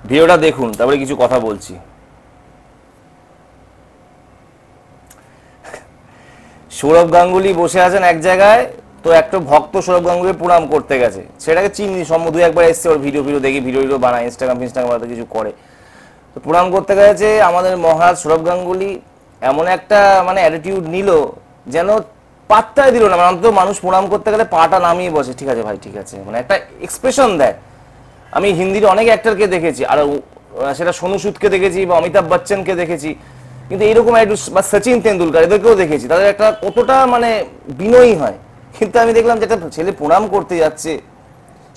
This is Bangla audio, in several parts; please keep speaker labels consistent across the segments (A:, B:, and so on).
A: ভিডিওটা দেখুন, তারপরে কিছু কথা বলছি। সৌরভ গাঙ্গুলি বসে আছেন এক জায়গায়, তো একটা ভক্ত সৌরভ গাঙ্গুলি প্রণাম করতে গেছে, সেটাকে চিনি দু একবার এসছে, ওর ভিডিও দেখি, ভিডিও বানায়, ইনস্টাগ্রাম কিছু করে, তো প্রণাম করতে গেছে। আমাদের মহারাজ সৌরভ গাঙ্গুলি এমন একটা মানে অ্যাটিটিউড নিল, যেন পাত্তাই দিল না। মানে অন্তত মানুষ প্রণাম করতে গেলে পাটা নামিয়ে বসে, ঠিক আছে ভাই ঠিক আছে, মানে একটা এক্সপ্রেশন দেয়। আমি হিন্দির অনেক অ্যাক্টরকে দেখেছি, আর সেটা সোনু সুদকে দেখেছি বা অমিতাভ বচ্চনকে দেখেছি, কিন্তু এইরকম বা সচিন তেন্ডুলকার এদেরকেও দেখেছি, তাদের একটা কতটা মানে বিনয়ী হয়। কিন্তু আমি দেখলাম যেটা ছেলে প্রণাম করতে যাচ্ছে,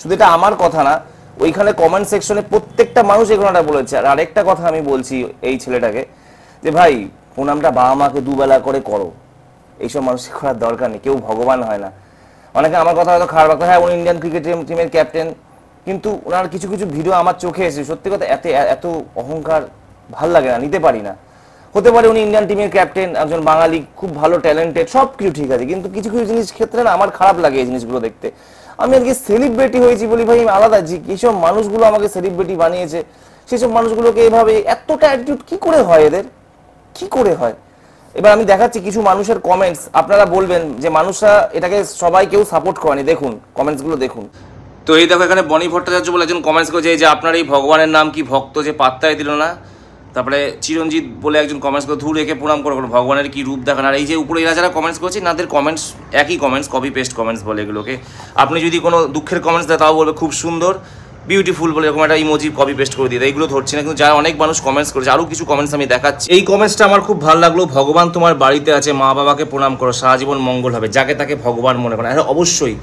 A: শুধু এটা আমার কথা না, ওইখানে কমেন্ট সেকশনে প্রত্যেকটা মানুষ এই কথাটা বলেছে। আর আরেকটা কথা আমি বলছি এই ছেলেটাকে, যে ভাই প্রণামটা বাবা মাকে দুবেলা করে করো, এইসব মানুষের করার দরকার নেই, কেউ ভগবান হয় না। অনেকে আমার কথা হয়তো খারাপ লাগতো, হ্যাঁ উনি ইন্ডিয়ান ক্রিকেট টিমের ক্যাপ্টেন, কিন্তু ওনার কিছু কিছু ভিডিও আমার চোখে এসে সত্যি কথা এত অহংকার ভাল লাগে না, নিতে পারি না। হতে পারে উনি ইন্ডিয়ান টিমের ক্যাপ্টেন, একজন বাঙালি, খুব ভালো ট্যালেন্টেড, সব কিছু ঠিক আছে, কিন্তু কিছু কিছু জিনিস ক্ষেত্রে না আমার খারাপ লাগে এই জিনিসগুলো দেখতে। আমি আজকে সেলিব্রিটি হয়েছি বলি ভাই আমি আলাদা, যে এইসব মানুষগুলো আমাকে সেলিব্রিটি বানিয়েছে, সেসব মানুষগুলোকে এইভাবে এতটা অ্যাটিটিউড কি করে হয়, এদের কি করে হয়? এবার আমি দেখাচ্ছি কিছু মানুষের কমেন্টস, আপনারা বলবেন যে মানুষরা এটাকে সবাই কেউ সাপোর্ট করেনি, দেখুন কমেন্টসগুলো দেখুন। তো এই দেখো এখানে বনি ভট্টাচার্য বলে একজন কমেন্টস করেছে যে আপনার এই ভগবানের নাম কি, ভক্ত যে পাত্তাই দিল না। তারপরে চিরঞ্জিত বলে একজন কমেন্টস করে ধূর একে প্রণাম করো, ভগবানের কি রূপ দেখান। আর এই যে উপরে এরা যারা কমেন্টস করছে নাদের কমেন্টস একই কমেন্টস, কপি পেস্ট কমেন্টস বলে এগুলোকে। আপনি যদি কোনো দুঃখের কমেন্টস দেয় তাও বলবে খুব সুন্দর, বিউটিফুল বলে এরকম একটা ইমোজি কপি পেস্ট করে দিয়ে দেয়, এইগুলো ধরছি না। কিন্তু যারা অনেক মানুষ কমেন্টস করেছে, আরও কিছু কমেন্টস আমি দেখাচ্ছি। এই কমেন্টসটা আমার খুব ভালো লাগলো, ভগবান তোমার বাড়িতে আছে, মা বাবাকে প্রণাম করো, সারা জীবন মঙ্গল হবে, যাকে তাকে ভগবান মনে করেন। হ্যাঁ অবশ্যই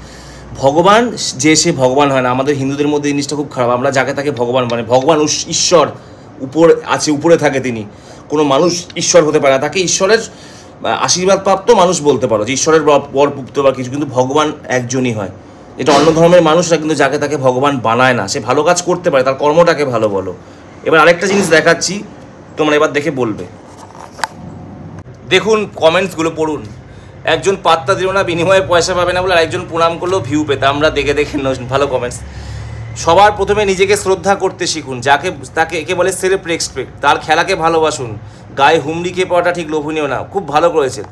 A: ভগবান যে সে ভগবান হয় না, আমাদের হিন্দুদের মধ্যে জিনিসটা খুব খারাপ, আমরা যাকে তাকে ভগবান মানে, ভগবান ঈশ্বর উপর আছে, উপরে থাকে তিনি, কোনো মানুষ ঈশ্বর হতে পারে না, তাকে ঈশ্বরের আশীর্বাদ প্রাপ্ত মানুষ বলতে পারো, যে ঈশ্বরের বরপুত্র বা কিছু, কিন্তু ভগবান একজনই হয়। এটা অন্য ধর্মের মানুষরা কিন্তু যাকে তাকে ভগবান বানায় না, সে ভালো কাজ করতে পারে, তার কর্মটাকে ভালো বলো। এবার আরেকটা জিনিস দেখাচ্ছি, তোমরা এবার দেখে বলবে। দেখুন কমেন্টসগুলো পড়ুন। একজন পাত্তা দিল না, বিনিময়ে পয়সা পাবে না বলে, আর একজন প্রণাম করলেও ভিউ পেতে, আমরা দেখে দেখে ভালো কমেন্টস। সবার প্রথমে নিজেকে শ্রদ্ধা করতে শিখুন, যাকে তাকে একে বলে সেলফ রেসপেক্ট, তার খেলাকে ভালোবাসুন, গায়ে হুমড়ি খেয়ে পড়াটা ঠিক লোভনীয় না। খুব ভালো করেছে,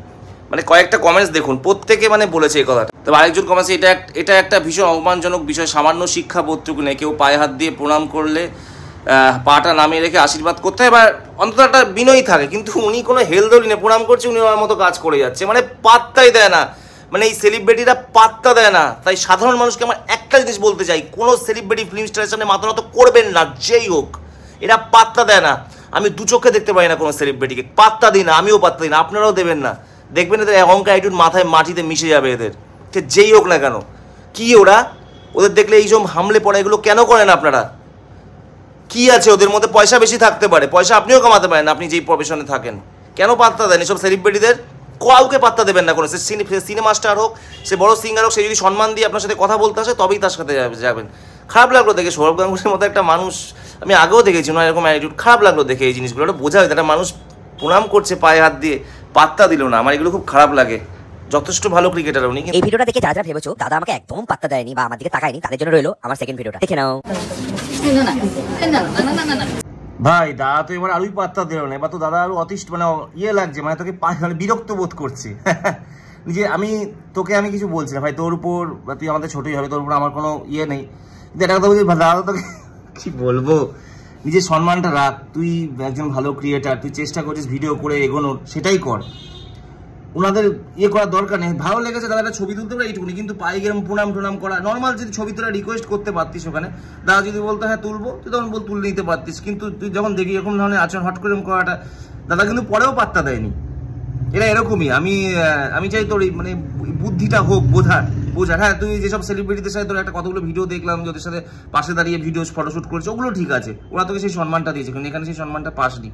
A: মানে কয়েকটা কমেন্টস দেখুন, প্রত্যেকে মানে বলেছে এই কথাটা। তবে আরেকজন কমেন্টস, এটা একটা ভীষণ অপমানজনক বিষয়, সামান্য শিক্ষা বোধটুকু নেই, কেউ পায়ে হাত দিয়ে প্রণাম করলে পাটা নামিয়ে রেখে আশীর্বাদ করতে হয়, এবার অন্তত একটা বিনয়ী থাকে। কিন্তু উনি কোনো হেলদোলি নেই, প্রণাম করছে, উনি ওনার মতো কাজ করে যাচ্ছে, মানে পাত্তাই দেয় না, মানে এই সেলিব্রিটিরা পাত্তা দেয় না। তাই সাধারণ মানুষকে আমার একটা জিনিস বলতে চাই, কোনো সেলিব্রিটি ফিল্ম স্টারের সামনে মাথা নত করবেন না, যেই হোক, এরা পাত্তা দেয় না। আমি দু চোখে দেখতে পাই না কোনো সেলিব্রিটিকে, পাত্তা দিই না, আমিও পাত্তা দিই না, আপনারাও দেবেন না। দেখবেন এদের অহংকার অ্যাটিটিউড মাথায় মাটিতে মিশে যাবে এদের, সে যেই হোক না কেন। কি ওদের দেখলে এইসব হামলে পড়ে, এগুলো কেন করেন আপনারা? কি আছে ওদের মধ্যে? পয়সা বেশি থাকতে পারে, পয়সা আপনিও কামাতে পারেন আপনি যেই প্রফেশনে থাকেন, কেন পাত্তা দেন এসব সেলিব্রিটিদের? কাউকে পাত্তা দেবেন না কোনো, সে সিনেমা স্টার হোক, সে বড় সিঙ্গার হোক, সে যদি সম্মান দিয়ে আপনার সাথে কথা বলতে আসে তবেই তার সাথে যাবেন। খারাপ লাগলো দেখে, সৌরভ গাঙ্গুলির মতো একটা মানুষ আমি আগেও দেখেছি না এরকম অ্যাটিটিউড, খারাপ লাগলো দেখে এই জিনিসগুলো। এটা বোঝা হয়, একটা মানুষ প্রণাম করছে পায়ে হাত দিয়ে, পাত্তা দিল না, আমার এগুলো খুব খারাপ লাগে। যথেষ্ট ভালো ক্রিকেটার উনি।
B: এই ভিডিওটা দেখে যারা যারা ভেবেছো দাদা আমাকে একদম পাত্তা দেয়নি বা আমার দিকে তাকায়নি, তাদের জন্য রইলো আমার সেকেন্ড ভিডিওটা, দেখে নাও।
A: ভাই দাদা তো এবার আরোই পাত্তা দিল না, এবার তো দাদা আরো অতিষ্ঠ মানে ইয়ে লাগছে, মানে তোকে মানে বিরক্ত বোধ করছে। নিজে তোকে আমি কিছু বলছি না ভাই, তোর উপর তুই আমাদের ছোটই হবে, তোর উপর আমার কোনো ইয়ে নেই, কিন্তু এটা কথা বলছি দাদা তোকে কি বলবো, নিজের সম্মানটা রাখ, তুই একজন ভালো ক্রিয়েটার, তুই চেষ্টা করছিস ভিডিও করে এগোনোর, সেটাই কর, ওনাদের ইয়ে করার দরকার নেই। ভালো লেগেছে দাদা একটা ছবি তুলতে পারে এইটুকুনি, কিন্তু পায়ে গেলাম প্রণাম করা নর্মাল, যদি ছবি তোলা রিকোয়েস্ট করতে পারতিস ওখানে, দাদা যদি বলতো হ্যাঁ তুলবো, তুই তখন তুলে নিতে পারতিস, কিন্তু তুই যখন দেখি এরকম ধরনের আচরণ হট করে করাটা, দাদা কিন্তু পরেও পাত্তা দেয়নি। এরা এরকমই, আমি চাই তোর মানে বুদ্ধিটা হোক, বোঝার। হ্যাঁ তুই যেসব সেলিব্রিটিদের সাথে তোর একটা কতগুলো ভিডিও দেখলাম, যাদের সাথে পাশে দাঁড়িয়ে ভিডিও ফটোশুট করেছে, ওগুলো ঠিক আছে, ওরা তোকে সেই সম্মানটা দিয়েছে, কিন্তু এখানে সেই সম্মানটা পাসনি।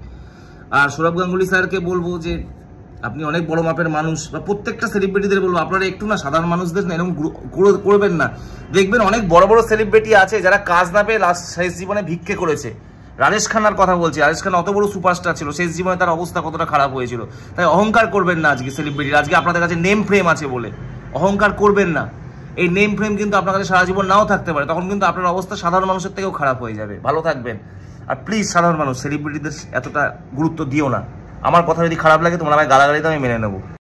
A: আর সৌরভ গাঙ্গুলি স্যারকে বলবো যে আপনি অনেক বড় মাপের মানুষ, বা প্রত্যেকটা সেলিব্রিটিদের বলবো আপনারা একটু না সাধারণ মানুষদের না এরকম করবেন না। দেখবেন অনেক বড় বড় সেলিব্রিটি আছে যারা কাজ না পেয়ে লাস্ট শেষ জীবনে ভিক্ষে করেছে। রাজেশ খান্নার কথা বলছি, রাজেশ খান্না অত বড় সুপারস্টার ছিল, শেষ জীবনে তার অবস্থা কতটা খারাপ হয়েছিল। তাই অহংকার করবেন না আজকে সেলিব্রিটির, আজকে আপনাদের কাছে নেম ফ্রেম আছে বলে অহংকার করবেন না। এই নেম ফ্রেম কিন্তু আপনার কাছে সারা জীবন নাও থাকতে পারে, তখন কিন্তু আপনার অবস্থা সাধারণ মানুষের থেকেও খারাপ হয়ে যাবে। ভালো থাকবেন। আর প্লিজ সাধারণ মানুষ সেলিব্রিটিদের এতটা গুরুত্ব দিও না। আমার কথা যদি খারাপ লাগে তোমরা আমায় গালাগালি তো আমি মেনে নেবো।